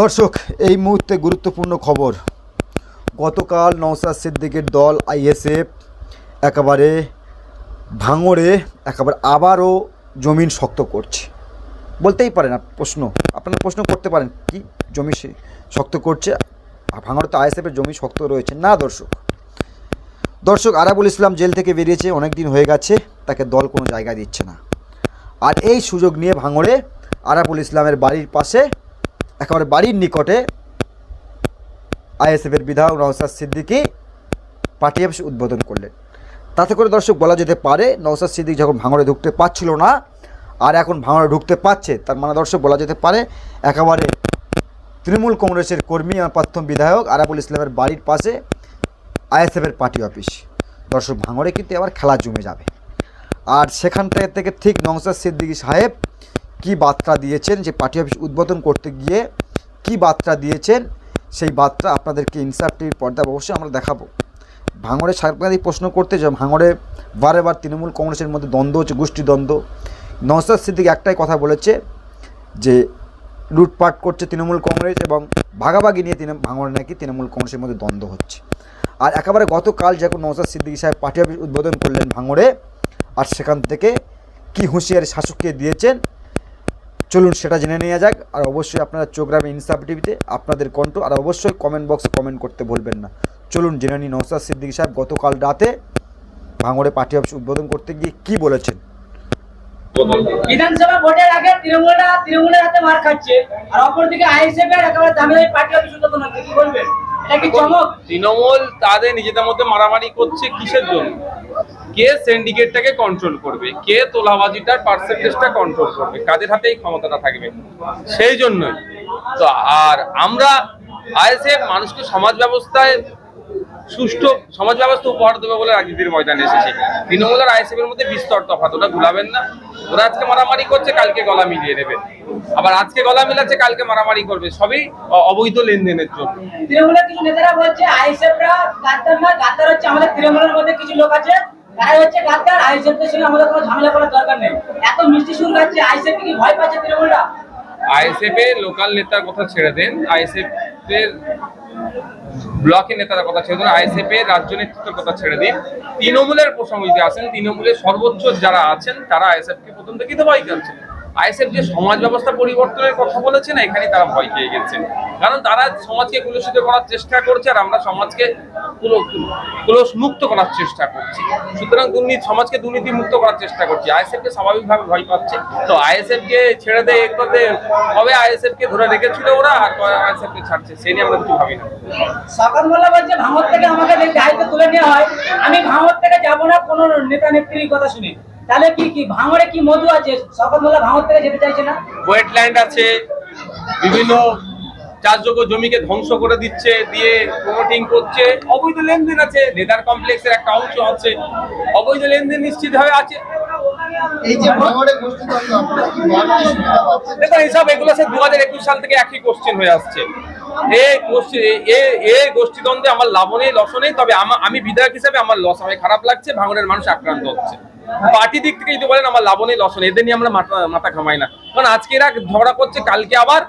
দর্শক, এই মুহূর্তে গুরুত্বপূর্ণ খবর। গতকাল নওশাদ সিদ্দিকীর দল আইএসএফ একেবারে ভাঙড়ে আবারও জমিন শক্ত করছে। বলতেই পারেন আপনারা প্রশ্ন করতে পারেন কি জমি শক্ত করছে? ভাঙড়ে তো আইএসএফের জমি শক্ত রয়েছে না। দর্শক আরাবুল ইসলাম জেল থেকে বেরিয়েছে, অনেক দিন হয়ে গেছে, তাকে দল কোনো জায়গা দিচ্ছে না। আর এই সুযোগ নিয়ে ভাঙড়ে আরাবুল ইসলামের বাড়ির পাশে একেবারে বাড়ির নিকটে আইএসএফের বিধায়ক নওশাদ সিদ্দিকী পার্টি অফিস উদ্বোধন করলেন। তাতে করে দর্শক বলা যেতে পারে নওশাদ সিদ্দিকী যখন ভাঙড়ে ঢুকতে পারছিল না আর এখন ভাঙড়ে ঢুকতে পারছে, তার মানে দর্শক বলা যেতে পারে একেবারে তৃণমূল কংগ্রেসের কর্মী আর প্রাক্তন বিধায়ক আরাবুল ইসলামের বাড়ির পাশে আইএসএফের পার্টি অফিস। দর্শক ভাঙড়ে কিন্তু এবার খেলা জমে যাবে। আর সেখান থেকে ঠিক নওশাদ সিদ্দিকী সাহেব কী বার্তা দিয়েছেন, যে পার্টি অফিস উদ্বোধন করতে গিয়ে কী বার্তা দিয়েছেন, সেই বার্তা আপনাদেরকে ইনসাফ টিভির পর্দায় অবশ্যই আমরা দেখাবো। ভাঙড়ে সাংবাদিক প্রশ্ন করতে যে ভাঙড়ে বারেবার তৃণমূল কংগ্রেসের মধ্যে দ্বন্দ্ব হচ্ছে, গোষ্ঠী দ্বন্দ্ব। নওশাদ সিদ্দিকী একটাই কথা বলেছে যে লুটপাট করছে তৃণমূল কংগ্রেস এবং ভাগাভাগি নিয়ে ভাঙড়ে নাকি তৃণমূল কংগ্রেসের মধ্যে দ্বন্দ্ব হচ্ছে। আর একেবারে গতকাল যখন নওশাদ সিদ্দিকী সাহেব পার্টি অফিস উদ্বোধন করলেন ভাঙড়ে, আর সেখান থেকে কী হুঁশিয়ারি শাসককে দিয়েছেন চলুন সেটা জেনে নেওয়া যাক। আর অবশ্যই আপনারা চোখ রাখবেন ইনসাফ টিভিতে, আপনাদের কণ্ঠ। আর অবশ্যই কমেন্ট বক্সে কমেন্ট করতে ভুলবেন না। চলুন জেনে নিই নওশাদ সিদ্দিকী সাহেব গতকাল রাতে ভাঙড়ে পার্টি অফিস উদ্বোধন করতে গিয়ে কী বলেছেন। বিধানসভা ভোটের আগে তৃণমূলের হাতে মার খাচ্ছে, আর অপরদিকে আইএসএফ এর একেবারে দামি পার্টি অফিস উদ্বোধন হচ্ছে। কি বলবেন, এটা কি চমক? তৃণমূল তাদের নিজেদের মধ্যে মারামারি করছে কিসের জন্য? কে সিন্ডিকেটটাকে কন্ট্রোল করবে, কে তোলাবাজিটার পার্সেন্টেজটা কন্ট্রোল করবে, কাদের হাতে এই ক্ষমতাটা থাকবে, সেই জন্যই তো। আর আমরা আইএসএফ মানুষকে সমাজ ব্যবস্থায় সুষ্ঠু সমাজ ব্যবস্থা উপহার দেবে বলে রাজনীতির ময়দানে এসেছে। তৃণমূল আর আইএসএফ এর মধ্যে বিস্তর তফাৎ, ওটা ভুলাবেন না। ওরা আজকে মারামারি করছে, কালকে গলা মিলিয়ে নেবে, আবার আজকে গলা মিলাচ্ছে, কালকে মারামারি করবে, সবই অবৈধ লেনদেনের জন্য। তৃণমূলের কিছু নেতারা বলছে আইএসএফরা গাদ্দার না, গাদ্দার হচ্ছে আমাদের তৃণমূলের মধ্যে কিছু লোক আছে, তারাই হচ্ছে গাদ্দার। আইএসএফের সঙ্গে আমাদের কোনো ঝামেলা করার দরকার নেই। এত মিষ্টি সুর গাচ্ছে, আইএসএফ কি ভয় পাচ্ছে তৃণমূলরা? আইএসএফ এর লোকাল নেতার কথা ছেড়ে দেন, আইএসএফ এর ব্লকের নেতার কথা ছেড়ে দিন, আইএসএফ এর রাজ্য নেতৃত্বের কথা ছেড়ে দিন। তৃণমূলের প্রসঙ্গ যদি আসেন, তৃণমূলের সর্বোচ্চ যারা আছেন তারা আইএসএফ কে প্রথম থেকেই তো ভয় করছেন। আইএসএফ যে সমাজ ব্যবস্থা পরিবর্তনের কথা বলেছে না, এখানে তারা ভয় পেয়ে গেছে, কারণ তারা সমাজকে কুলুষিত করার চেষ্টা করছে, আর আমরা সমাজকে কুলস মুক্ত করার চেষ্টা করছি। সুতরাং সমাজকে দুর্নীতি মুক্ত করার চেষ্টা করছি। আইএসএফ কে স্বাভাবিকভাবে ভয় পাচ্ছে, তো আইএসএফ কে ছেড়ে দেয় এক করতে কবে আইএসএফ কে ধরে রেখেছিল ওরা, আর আইএসএফ কে ছাড়ছে, সেই নিয়ে আমরা কিছু ভাবি না। সকাল মোল্লা বলছে ভাঙড় থেকে আমাকে দায়িত্ব তুলে নেওয়া হয়, আমি ভাঙড় থেকে যাবো না কোনো নেতা নেত্রীর কথা শুনে। তাহলে কি ভাঙড়ে কি মধু আছে? সকাল মোল্লা ভাঙড় থেকে যেতে চাইছে না। ওয়েটল্যান্ড আছে, বিভিন্ন চাষযোগ্য জমিকে ধ্বংস করে দিচ্ছে, দিয়ে প্রমোটিং করছে, অবৈধ লেনদেন আছে, লেদার কমপ্লেক্সের একটা অংশ আছে, অবৈধ লেনদেন নিশ্চিতভাবে আছে। এই যে ভাঙড়ে গোষ্ঠীদ্বন্দ্ব, আপনারা কি বাড়তি সুবিধা পাচ্ছেন? দেখুন, এইসব এগুলো সে 2021 সাল থেকে একই কোশ্চেন হয়ে আসছে। এই গোষ্ঠীদ্বন্দ্বে আমার লাভ নেই, লস নেই, তবে আমি বিধায়ক হিসেবে আমার লস হবে, খারাপ লাগছে, ভাঙড়ের মানুষ আক্রান্ত হচ্ছে। পার্টি দিক থেকে যদি বলেন আমার লাভ নেই, লস নেই, এদের নিয়ে আমরা মাথা ঘামাই না। কারণ আজকে এরা ঝগড়া করছে, কালকে আবার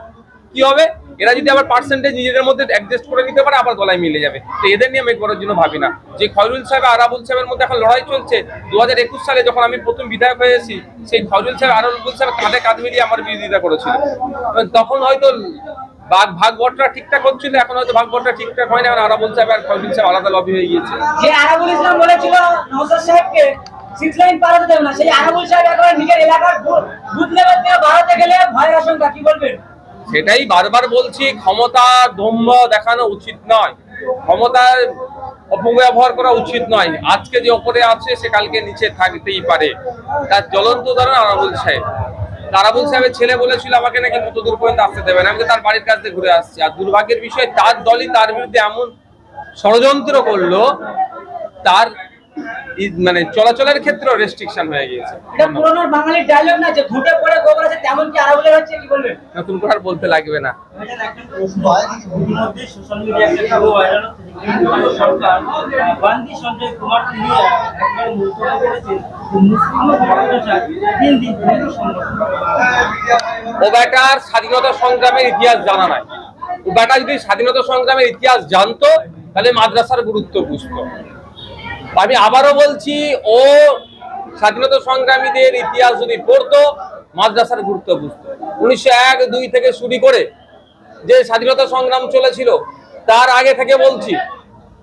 কি হবে, এরা যদি আবার পার্সেন্টেজ নিজেদের মধ্যে অ্যাডজাস্ট করে নিতে পারে, আবার গলায় মিলে যাবে। তো এদের নিয়ে আমি করার জন্য ভাবি না। যে খয়রুল সাহেব আর আরাবুল সাহেবের মধ্যে এখন লড়াই চলছে, 2021 সালে যখন আমি প্রথম বিধায়ক হয়েছি, সেই খয়রুল সাহেব আরাবুল সাহেব কাঁধে কাঁধ মিলিয়ে আমার বিরোধিতা করেছিল। তখন হয়তো ভাগ বটরা ঠিকঠাক হচ্ছিল, এখন হয়তো ভাগ বটরা ঠিকঠাক হয় না, এখন আরাবুল সাহেব আর খয়রুল সাহেব আলাদা লবি হয়ে গিয়েছে। যে আরাবুল ইসলাম বলেছিল নওশাদ সাহেবকে সিক্স লাইন পার হতে দেবে না, সেই আরাবুল সাহেব একবার নিজের এলাকার বুথ লেভেল থেকে বাড়াতে গেলে ভয়ের আশঙ্কা। কি বলবেন? সেটাই বারবার বলছি, ক্ষমতা দম্ভ দেখানো উচিত নয়, ক্ষমতার অপব্যবহার করা উচিত নয়। আজকে যে ওপরে আছে সে কালকে নিচে থাকতেই পারে। তার জ্বলন্ত উদাহরণ আরাবুল সাহেব। আরাবুল সাহেবের ছেলে বলেছিল আমাকে নাকি কত দূর পর্যন্ত আসতে দেবে না, আমি তার বাড়ির কাছ থেকে ঘুরে আসছি। আর দুর্ভাগ্যের বিষয়, তার দলই তার বিরুদ্ধে এমন ষড়যন্ত্র করলো, তার মানে চলাচলের ক্ষেত্রে রেস্ট্রিকশন হয়ে গিয়েছে। এটা পুরনো বাঙালি ডায়লগ না যে ঘুটে পড়ে গোবর আছে, তেমন কি আরাবুলের হচ্ছে? কি বলবেন? নতুন করে আর বলতে লাগবে না। সোশ্যাল মিডিয়া একটা ভাইরাল হচ্ছে, সরকার গান্ধী সঞ্জয় কুমার তিনি একবার মন্তব্য করেছেন মুসলিম ভাষা দিন দিন ও বেটার স্বাধীনতা সংগ্রামের ইতিহাস জানা নাই, ও বেটা যদি স্বাধীনতা সংগ্রামের ইতিহাস জানতো তাহলে মাদ্রাসার গুরুত্ব বুঝতো। আমি আবারও বলছি, ও স্বাধীনতা সংগ্রামীদের ইতিহাস যদি পড়তো মাদ্রাসার গুরুত্ব বুঝতো। 1901-2 থেকে শুরু করে যে স্বাধীনতা সংগ্রাম চলেছিল তার আগে থেকে বলছি,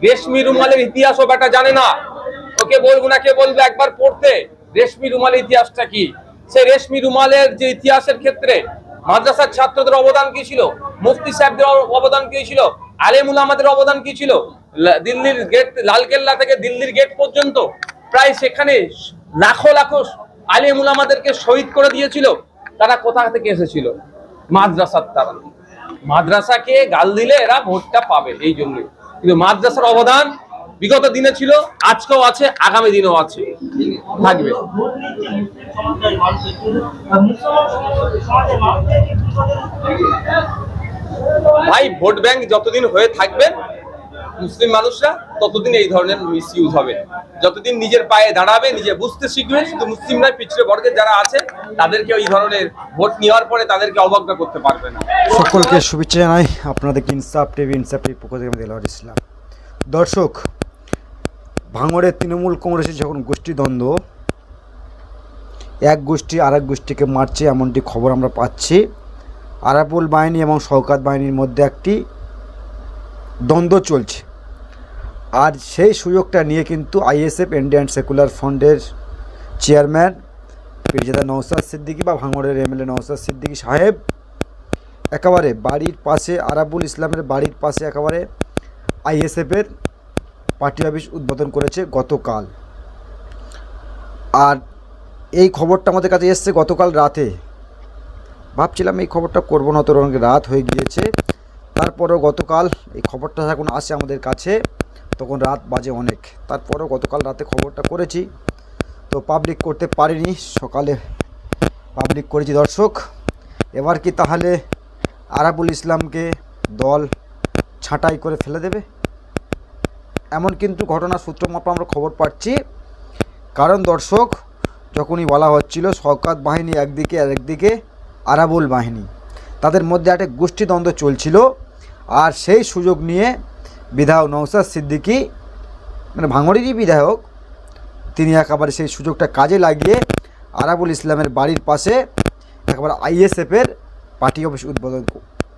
রেশমি রুমালের ইতিহাসও বেটা জানে না। ওকে বলবো না, কে বলবে একবার পড়তে রেশমি রুমালের ইতিহাসটা কি। সেই রেশমি রুমালের যে ইতিহাসের ক্ষেত্রে মাদ্রাসার ছাত্রদের অবদান কি ছিল, মুফতি সাহেবদের অবদান কি ছিল, আলেম উলামাদের অবদান কি ছিল, দিল্লির গেট, লালকেল্লা থেকে দিল্লির গেট পর্যন্ত প্রায় সেখানে লাখো লাখো আলেম উলামাদেরকে শহীদ করে দিয়েছিল। তারা কোথা থেকে এসেছিল? মাদ্রাসার তারা। মাদ্রাসাকে গাল দিলে এরা ভোটটা পাবে, এই জন্যই। কিন্তু মাদ্রাসার অবদান বিগত দিনে ছিল, আজকেও আছে, আগামী দিনেও আছে, থাকবে। ভোট নিচ্ছে মুসলিম সমাজের মানুষের, কিন্তু মুসলমান সমাজের মানুষদের কি ভাই, ভোট ব্যাংক যতদিন হয়ে থাকবে মুসলিম মানুষরা, ততদিন এই ধরনের মিসইউজ হবে। যতদিন নিজের পায়ে দাঁড়াবে, নিজে বুঝতে শিখবে, শুধু মুসলিমরা পিছড়ে বর্গের যারা আছে তাদেরকে এই ধরনের ভোট নেওয়ার পরে তাদেরকে অবজ্ঞা করতে পারবে না। সকলকে শুভেচ্ছা জানাই। আপনাদের ইনসাফ টিভির পক্ষ থেকে আমি দেলোয়ার ইসলাম। দর্শক, ভাঙড়ের তৃণমূল কংগ্রেসের যখন গোষ্ঠীদ্বন্দ্ব, এক গোষ্ঠী আর এক গোষ্ঠীকে মারছে এমনটি খবর আমরা পাচ্ছি। আরাবুল বাহিনী এবং শওকত বাহিনীর মধ্যে একটি দ্বন্দ্ব চলছে। আর সেই সুযোগটা নিয়ে কিন্তু আইএসএফ ইন্ডিয়ান সেকুলার ফ্রন্টের চেয়ারম্যান পীরজাদা নওশাদ সিদ্দিকী বা ভাঙড়ের এমএলএ নওশাদ সিদ্দিকী সাহেব একেবারে বাড়ির পাশে, আরাবুল ইসলামের বাড়ির পাশে একেবারে আইএসএফের পার্টি অফিস উদ্বোধন করেছে গতকাল। আর এই খবরটা আমাদের কাছে এসছে গতকাল রাতে। ভাবছিলাম এই খবরটা করবো না, তো অনেক রাত হয়ে গিয়েছে। তারপরেও গতকাল এই খবরটা যখন আসে আমাদের কাছে তখন রাত বাজে অনেক। তারপরেও গতকাল রাতে খবরটা করেছি, তো পাবলিক করতে পারিনি, সকালে পাবলিক করেছি। দর্শক, এবার কি তাহলে আরাবুল ইসলামকে দল ছাঁটাই করে ফেলে দেবে? এমন কিন্তু ঘটনার সূত্র মাত্র আমরা খবর পাচ্ছি। কারণ দর্শক, যখনই বলা হচ্ছিল শওকত বাহিনী একদিকে আর একদিকে আরাবুল বাহিনী, তাদের মধ্যে একটা গোষ্ঠীদ্বন্দ্ব চলছিল। আর সেই সুযোগ নিয়ে বিধায়ক নওশাদ সিদ্দিকী, মানে ভাঙড়েরই বিধায়ক, তিনি একেবারে সেই সুযোগটা কাজে লাগিয়ে আরাবুল ইসলামের বাড়ির পাশে একেবারে আইএসএফের পার্টি অফিস উদ্বোধন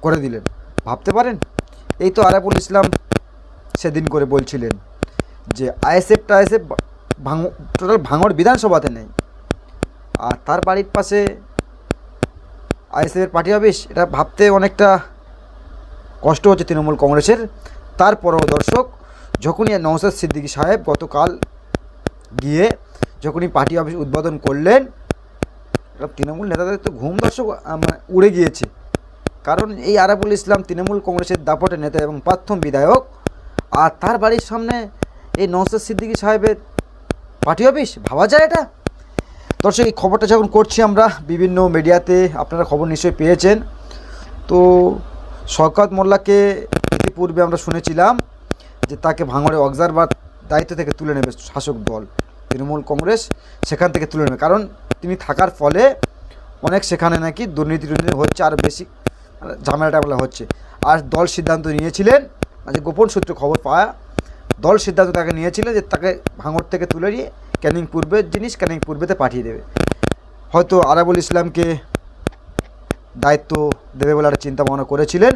করে দিলেন। ভাবতে পারেন, এই তো আরাবুল ইসলাম সেদিন করে বলছিলেন যে আইএসএফ টোটাল ভাঙড় বিধানসভাতে নেই, আর তার বাড়ির পাশে আইএসএফের পার্টি অফিস। এটা ভাবতে অনেকটা কষ্ট হচ্ছে তৃণমূল কংগ্রেসের। তারপরেও দর্শক, যখনই নওশাদ সিদ্দিকী সাহেব গতকাল গিয়ে যখনই পার্টি অফিস উদ্বোধন করলেন, তৃণমূল নেতাদের তো ঘুম দর্শক উড়ে গিয়েছে। কারণ এই আরাবুল ইসলাম তৃণমূল কংগ্রেসের দাপটের নেতা এবং প্রাক্তন বিধায়ক, আর তার বাড়ির সামনে এই নওশাদ সিদ্দিকী সাহেবের পার্টি অফিস। ভাবা যায় এটা? দর্শক, এই খবরটা যখন করছি আমরা বিভিন্ন মিডিয়াতে, আপনারা খবর নিশ্চয়ই পেয়েছেন। তো শওকত মোল্লাকে ইতিপূর্বে আমরা শুনেছিলাম যে তাকে ভাঙড়ে অবজারভার দায়িত্ব থেকে তুলে নেবে শাসক দল তৃণমূল কংগ্রেস, সেখান থেকে তুলে নেবে। কারণ তিনি থাকার ফলে অনেক সেখানে নাকি দুর্নীতি হচ্ছে, আর বেশি ঝামেলাটা বলা হচ্ছে। আর দল সিদ্ধান্ত নিয়েছিলেন, যে গোপন সূত্রে খবর পাওয়া, দল সিদ্ধান্ত তাকে নিয়েছিলেন যে তাকে ভাঙড় থেকে তুলে নিয়ে ক্যানিং পূর্বের জিনিস ক্যানিং পূর্বেতে পাঠিয়ে দেবে। হয়তো আরাবুল ইসলামকে দায়িত্ব দেবে বলে একটা চিন্তা ভাবনা করেছিলেন।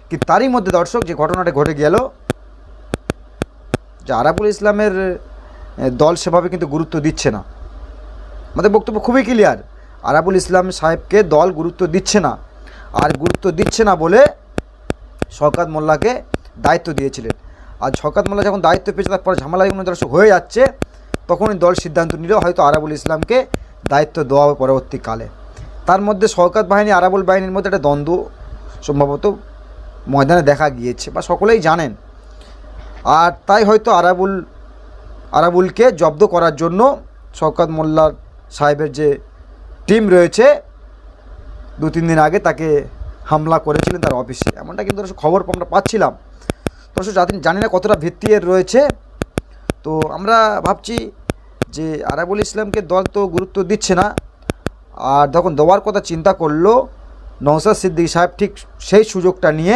কিন্তু তারই মধ্যে দর্শক, যে ঘটনাটা ঘটে গেল, যে আরাবুল ইসলামের দল সেভাবে কিন্তু গুরুত্ব দিচ্ছে না। আমাদের বক্তব্য খুবই ক্লিয়ার, আরাবুল ইসলাম সাহেবকে দল গুরুত্ব দিচ্ছে না। আর গুরুত্ব দিচ্ছে না বলে শওকত মোল্লাকে দায়িত্ব দিয়েছিলেন। আর শওকত মোল্লা যখন দায়িত্ব পেয়েছে, তারপর ঝামেলা দর্শক হয়ে যাচ্ছে, তখনই দল সিদ্ধান্ত নিল হয়তো আরাবুল ইসলামকে দায়িত্ব দেওয়া হবে পরবর্তীকালে। তার মধ্যে শওকত বাহিনী আরাবুল বাহিনীর মধ্যে একটা দ্বন্দ্ব সম্ভবত ময়দানে দেখা গিয়েছে, বা সকলেই জানেন। আর তাই হয়তো আরাবুলকে জব্দ করার জন্য শওকত মোল্লা সাহেবের যে টিম রয়েছে, 2-3 দিন আগে তাকে হামলা করেছিলেন তার অফিসে, এমনটা কিন্তু খবর আমরা পাচ্ছিলাম। দর্শক, জানি না কতটা ভিত্তি এর রয়েছে। তো আমরা ভাবছি যে আরাবুল ইসলামকে দল তো গুরুত্ব দিচ্ছে না, আর যখন দেওয়ার কথা চিন্তা করলো নওশাদ সিদ্দিকী সাহেব, ঠিক সেই সুযোগটা নিয়ে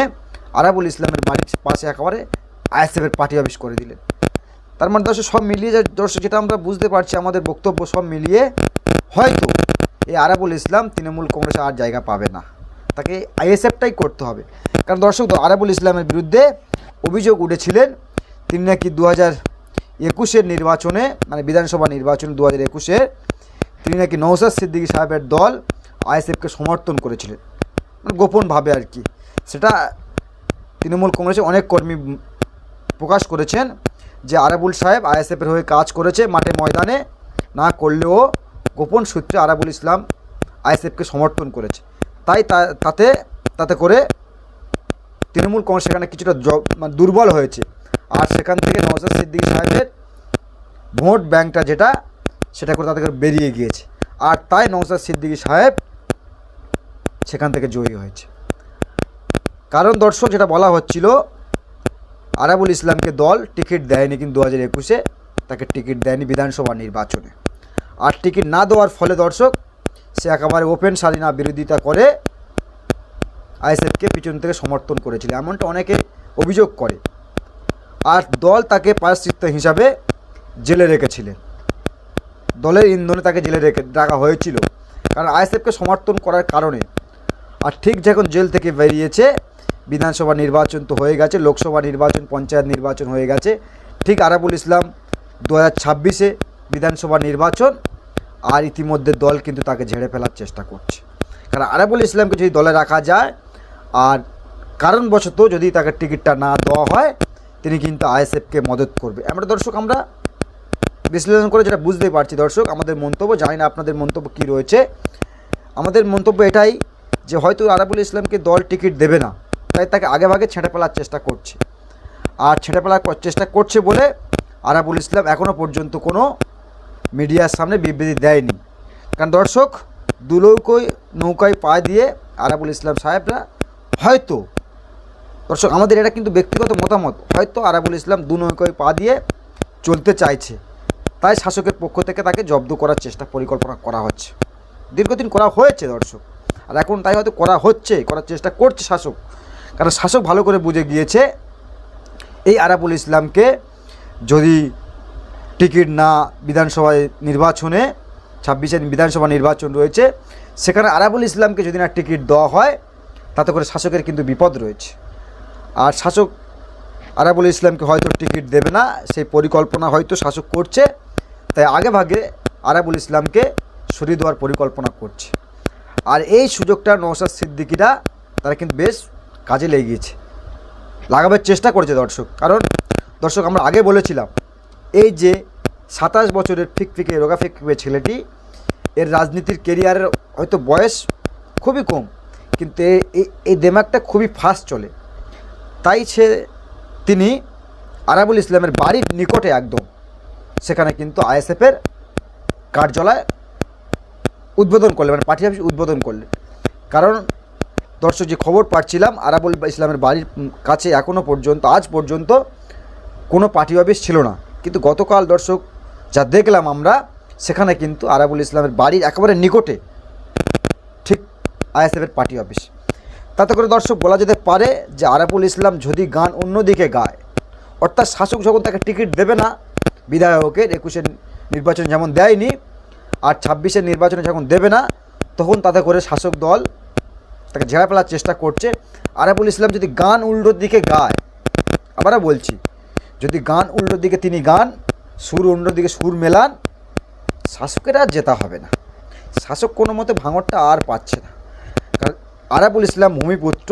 আরাবুল ইসলামের বাড়ির পাশে একেবারে আইএসএফের পার্টি অফিস করে দিলেন। তার মানে দর্শক সব মিলিয়ে দর্শক যেটা আমরা বুঝতে পারছি, আমাদের বক্তব্য সব মিলিয়ে হয়তো এই আরাবুল ইসলাম তৃণমূল কংগ্রেসে আর জায়গা পাবে না, তাকে আইএসএফটাই করতে হবে। কারণ দর্শক আরাবুল ইসলামের বিরুদ্ধে অভিযোগ উঠেছিলেন তিনি নাকি 2021-এর নির্বাচনে, মানে বিধানসভা নির্বাচন 2021-এ তিনি নাকি নওশাদ সিদ্দিকী সাহেবের দল আইএসএফকে সমর্থন করেছিলেন, মানে গোপনভাবে আর কি। সেটা তৃণমূল কংগ্রেসে অনেক কর্মী প্রকাশ করেছেন যে আরাবুল সাহেব আইএসএফের হয়ে কাজ করেছে, মাঠে ময়দানে না করলেও গোপন সূত্রে আরাবুল ইসলাম আইএসএফকে সমর্থন করেছে। তাই তাতে করে তৃণমূল কংগ্রেস সেখানে কিছুটা মানে দুর্বল হয়েছে, আর সেখান থেকে নওশাদ সিদ্দিকী সাহেবের ভোট ব্যাংকটা যেটা সেটা করে তাদের বেরিয়ে গিয়েছে, আর তাই নওশাদ সিদ্দিকী সাহেব সেখান থেকে জয়ী হয়েছে। কারণ দর্শক যেটা বলা হচ্ছিল, আরাবুল ইসলামকে দল টিকিট দেয়নি, কিন্তু 2021-এ তাকে টিকিট দেয়নি বিধানসভা নির্বাচনে। আর টিকিট না দেওয়ার ফলে দর্শক সে একেবারে ওপেন শালীনা বিরোধিতা করে আইএসএফকে পিছন থেকে সমর্থন করেছিল, এমনটা অনেকে অভিযোগ করে। আর দল তাকে প্রায়শ্চিত্ত হিসাবে জেলে রেখেছিলেন, দলের ইন্ধনে তাকে জেলে রাখা হয়েছিল, কারণ আইএসএফকে সমর্থন করার কারণে। আর ঠিক যখন জেল থেকে বেরিয়েছে, বিধানসভা নির্বাচন তো হয়ে গেছে, লোকসভা নির্বাচন, পঞ্চায়েত নির্বাচন হয়ে গেছে, ঠিক আরাবুল ইসলাম 2026-এ বিধানসভা নির্বাচন, আর ইতিমধ্যে দল কিন্তু তাকে ঝেড়ে ফেলার চেষ্টা করছে। কারণ আরাবুল ইসলামকে যদি দলে রাখা যায় আর কারণবশত যদি তাকে টিকিটটা না দেওয়া হয়, তিনি কিন্তু আইএসএফকে মদত করবে। আমরা দর্শক আমরা বিশ্লেষণ করে যেটা বুঝতে পারছি দর্শক, আমাদের মন্তব্য, জানি না আপনাদের মন্তব্য কী রয়েছে। আমাদের মন্তব্য এটাই যে হয়তো আরাবুল ইসলামকে দল টিকিট দেবে না, তাই তাকে আগেভাগে ছেঁটে ফেলার চেষ্টা করছে। আর ছেঁটে ফেলার চেষ্টা করছে বলে আরাবুল ইসলাম এখনও পর্যন্ত কোনো মিডিয়ার সামনে বিবৃতি দেয়নি। কারণ দর্শক নৌকায় পা দিয়ে আরাবুল ইসলাম সাহেবরা হয়তো, দর্শক আমাদের এটা কিন্তু ব্যক্তিগত মতামত, হয়তো আরাবুল ইসলাম নৌকায় পা দিয়ে চলতে চাইছে, তাই শাসকের পক্ষ থেকে তাকে জব্দ করার পরিকল্পনা করা হচ্ছে, দীর্ঘদিন করা হয়েছে দর্শক, আর এখন তাই হয়তো করার চেষ্টা করছে শাসক। কারণ শাসক ভালো করে বুঝে গিয়েছে এই আরাবুল ইসলামকে যদি টিকিট না, বিধানসভায় নির্বাচনে 26-এর বিধানসভা নির্বাচন রয়েছে, সেখানে আরাবুল ইসলামকে যদি না টিকিট দেওয়া হয়, তাতে করে শাসকের কিন্তু বিপদ রয়েছে। আর শাসক আরাবুল ইসলামকে হয়তো টিকিট দেবে না, সেই পরিকল্পনা হয়তো শাসক করছে, তাই আগেভাগে আরাবুল ইসলামকে সরিয়ে দেওয়ার পরিকল্পনা করছে। আর এই সুযোগটা নওশাদ সিদ্দিকীরা তারা কিন্তু বেশ কাজে লেগেছে, লাগাবার চেষ্টা করেছে দর্শক। কারণ দর্শক আমরা আগে বলেছিলাম, এই যে 27 বছরের ফিকফিকে রোগা ফিকফিকে ছেলেটি, এর রাজনীতির কেরিয়ারের হয়তো বয়স খুবই কম, কিন্তু এই দেমাগটা খুবই ফাস্ট চলে। তাই তিনি আরাবুল ইসলামের বাড়ির নিকটে একদম সেখানে কিন্তু আইএসএফের কার্যালয় উদ্বোধন করলেন, মানে পার্টি অফিস উদ্বোধন করলেন। কারণ দর্শক যে খবর পাচ্ছিলাম, আরাবুল ইসলামের বাড়ির কাছে এখনও পর্যন্ত, আজ পর্যন্ত কোনো পার্টি অফিস ছিল না, কিন্তু গতকাল দর্শক যা দেখলাম আমরা, সেখানে কিন্তু আরাবুল ইসলামের বাড়ির একেবারে নিকটে ঠিক আইএসএফের পার্টি অফিস। তাতে করে দর্শক বলা যেতে পারে যে আরাবুল ইসলাম যদি গান অন্যদিকে গায়, অর্থাৎ শাসক যখন তাকে টিকিট দেবে না, বিধায়কের 21-এর নির্বাচনে যেমন দেয়নি, আর 26-এর নির্বাচনে যখন দেবে না, তখন তাতে করে শাসক দল তাকে ঝেড়ে ফেলার চেষ্টা করছে। আরাবুল ইসলাম যদি গান উল্টোর দিকে গায়, আবারও বলছি, যদি গান উল্টোর দিকে তিনি গান, সুর উল্টোর দিকে সুর মেলান, শাসকের আর জেতা হবে না, শাসক কোনো মতে ভাঙরটা আর পাচ্ছে না। কারণ আরাবুল ইসলাম ভূমিপুত্র,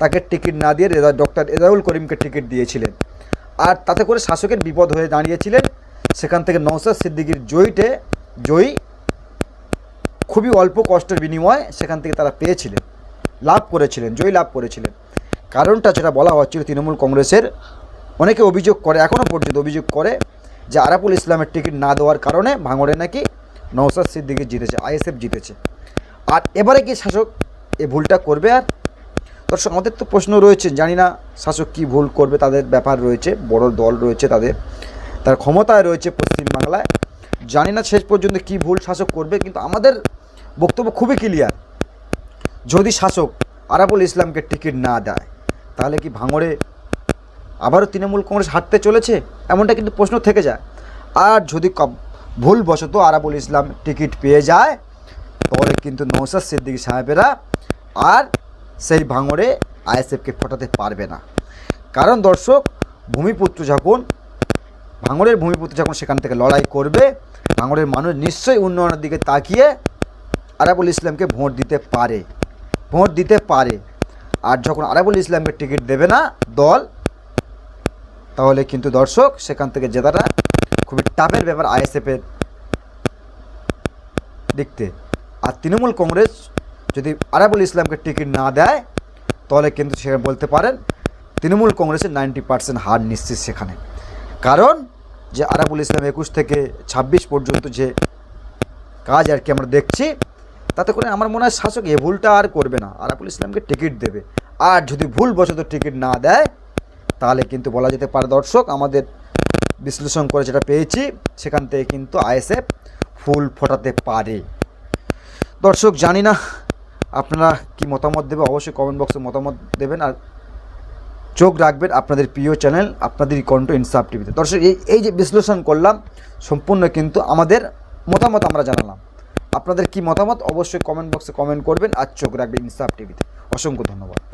তাকে টিকিট না দিয়ে ডক্টর রেজাউল করিমকে টিকিট দিয়েছিলেন, আর তাতে করে শাসকের বিপদ হয়ে দাঁড়িয়েছিলেন। সেখান থেকে নওশাদ সিদ্দিকীর জয়ী খুবই অল্প কষ্টের বিনিময়ে সেখান থেকে তারা পেয়েছিলেন, জয়ী লাভ করেছিলেন। কারণটা যেটা বলা হচ্ছিল, তৃণমূল কংগ্রেসের অনেকে অভিযোগ করে, এখনও পর্যন্ত অভিযোগ করে যে আরাবুল ইসলামের টিকিট না দেওয়ার কারণে ভাঙড়ে নাকি নওশাদ সিদ্দিকী জিতেছে, আইএসএফ জিতেছে। আর এবারে কি শাসক এই ভুলটা করবে? আর দর্শক আমাদের তো প্রশ্ন রয়েছে, জানি না শাসক কি ভুল করবে, তাদের ব্যাপার রয়েছে, বড় দল রয়েছে, তার ক্ষমতায় রয়েছে পশ্চিমবাংলায়, জানি না শেষ পর্যন্ত কি ভুল শাসক করবে। কিন্তু আমাদের বক্তব্য খুবই ক্লিয়ার, যদি শাসক আরাবুল ইসলামকে টিকিট না দেয়, তাহলে কি ভাঙড়ে আবারও তৃণমূল কংগ্রেস হাঁটতে চলেছে, এমনটা কিন্তু প্রশ্ন থেকে যায়। আর যদি ভুলবশত আরাবুল ইসলাম টিকিট পেয়ে যায়, তাহলে কিন্তু নওশাদ সিদ্দিকী সাহেবেরা আর সেই ভাঙড়ে আইএসএফকে ফটাতে পারবে না। কারণ দর্শক, ভূমিপুত্র যখন ভাঙড়ের ভূমিপুত্র যখন সেখান থেকে লড়াই করবে, ভাঙড়ের মানুষ নিশ্চয়ই উন্নয়নের দিকে তাকিয়ে আরাবুল ইসলামকে ভোট দিতে পারে। আর যখন আরাবুল ইসলামকে টিকিট দেবে না দল, তাহলে কিন্তু দর্শক সেখান থেকে জেতাটা খুবই টাফের ব্যাপার আইএসএফের দেখতে। আর তৃণমূল কংগ্রেস যদি আরাবুল ইসলামকে টিকিট না দেয়, তাহলে কিন্তু সেখানে বলতে পারেন তৃণমূল কংগ্রেসের 90% হার নিশ্চিত সেখানে। কারণ যে আরাবুল ইসলাম 21 থেকে 26 পর্যন্ত যে কাজ আর কি আমরা দেখছি, তাতে করে আমার মনে হয় শাসক এ ভুলটা আর করবে না, আরাবুল ইসলামকে টিকিট দেবে। আর যদি ভুলবশত টিকিট না দেয়, তাহলে কিন্তু বলা যেতে পারে দর্শক, আমাদের বিশ্লেষণ করে যেটা পেয়েছি সেখান থেকে কিন্তু আইএসএফ ফুল ফোটাতে পারে। দর্শক জানি না আপনারা কি মতামত দেবে, অবশ্যই কমেন্ট বক্সে মতামত দেবেন। আর চোখ রাখবেন আপনাদের প্রিয় চ্যানেল আপনাদেরই কণ্ঠ ইনসাফ টিভিতে। দর্শক এই যে বিশ্লেষণ করলাম সম্পূর্ণ কিন্তু আমাদের মতামত আমরা জানালাম। আপনাদের কি মতামত অবশ্যই কমেন্ট বক্সে কমেন্ট করবেন। আর চোখ রাখবেন ইনসাফ টিভিতে। অসংখ্য ধন্যবাদ।